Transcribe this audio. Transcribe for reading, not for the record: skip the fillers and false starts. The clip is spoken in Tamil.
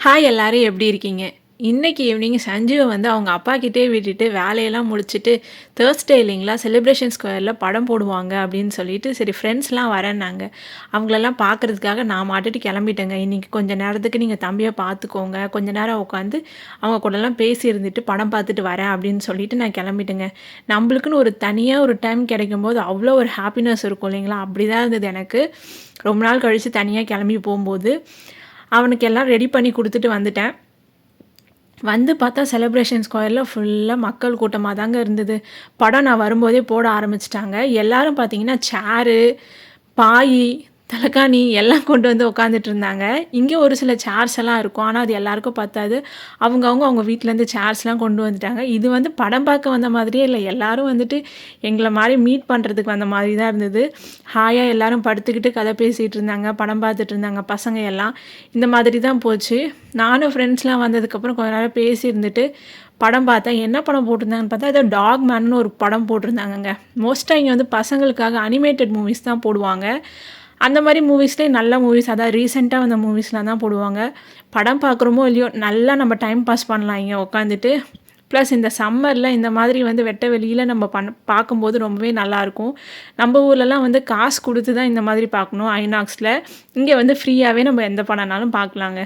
ஹாய் எல்லாரும் எப்படி இருக்கீங்க? இன்னைக்கு ஈவினிங் சஞ்சுவை வந்து அவங்க அப்பாக்கிட்டே விட்டுட்டு வேலையெல்லாம் முடிச்சுட்டு தேர்ஸ்டே இல்லைங்களா செலிப்ரேஷன் ஸ்கொயரில் படம் போடுவாங்க அப்படின்னு சொல்லிட்டு சரி ஃப்ரெண்ட்ஸ்லாம் வரேன்னாங்க. அவங்களெல்லாம் பார்க்குறதுக்காக நான் மாட்டுட்டு கிளம்பிட்டேங்க. இன்றைக்கி கொஞ்சம் நேரத்துக்கு நீங்கள் தம்பியை பார்த்துக்கோங்க, கொஞ்ச நேரம் உட்காந்து அவங்க கூடலாம் பேசி இருந்துட்டு படம் பார்த்துட்டு வரேன் அப்படின்னு சொல்லிட்டு நான் கிளம்பிட்டேங்க. நம்மளுக்குன்னு ஒரு தனியாக ஒரு டைம் கிடைக்கும்போது அவ்வளோ ஒரு ஹாப்பினஸ் இருக்கும் இல்லைங்களா? அப்படி தான் இருந்தது எனக்கு. ரொம்ப நாள் கழித்து தனியாக கிளம்பி போகும்போது அவனுக்கு எல்லாம் ரெடி பண்ணி கொடுத்துட்டு வந்துட்டேன். வந்து பார்த்தா செலிப்ரேஷன் ஸ்கொயரில் ஃபுல்லாக மக்கள் கூட்டமாக தாங்க இருந்தது. படம் நான் வரும்போதே போட ஆரம்பிச்சிட்டாங்க. எல்லோரும் பார்த்தீங்கன்னா சேரு, பாய், தலகாணி எல்லாம் கொண்டு வந்து உட்காந்துட்டு இருந்தாங்க. இங்கே ஒரு சில சேர்ஸ் எல்லாம் இருக்கும். ஆனால் அது எல்லாருக்கும் பத்தாது. அவங்க வீட்டிலேருந்து சேர்ஸ்லாம் கொண்டு வந்துட்டாங்க. இது வந்து படம் பார்க்க வந்த மாதிரியே இல்லை. எல்லோரும் வந்துட்டு எங்களை மாதிரி மீட் பண்ணுறதுக்கு வந்த மாதிரி தான் இருந்தது. ஹாயாக எல்லோரும் படுத்துக்கிட்டு கதை பேசிகிட்டு இருந்தாங்க, படம் பார்த்துட்டு இருந்தாங்க பசங்க எல்லாம். இந்த மாதிரி தான் போச்சு. நானும் ஃப்ரெண்ட்ஸ்லாம் வந்ததுக்கப்புறம் கொஞ்ச நேரம் பேசியிருந்துட்டு படம் பார்த்தேன். என்ன படம் போட்டிருந்தாங்கன்னு பார்த்தா ஏதோ டாக் மேன்னு ஒரு படம் போட்டிருந்தாங்கங்க. மோஸ்ட்டாக இங்கே வந்து பசங்களுக்காக அனிமேட்டட் மூவிஸ் தான் போடுவாங்க. அந்த மாதிரி மூவிஸ்லேயே நல்ல மூவிஸ், அதாவது ரீசெண்டாக வந்த மூவிஸ்லாம் தான் போடுவாங்க. படம் பார்க்குறோமோ இல்லையோ நல்லா நம்ம டைம் பாஸ் பண்ணலாம் இங்கே உட்காந்துட்டு. ப்ளஸ் இந்த சம்மரில் இந்த மாதிரி வந்து வெட்ட வெளியில் நம்ம பார்க்கும்போது ரொம்பவே நல்லாயிருக்கும். நம்ம ஊர்லலாம் வந்து காசு கொடுத்து தான் இந்த மாதிரி பார்க்கணும் ஐநாக்ஸில். இங்கே வந்து ஃப்ரீயாகவே நம்ம எந்த படம்னாலும் பார்க்கலாங்க.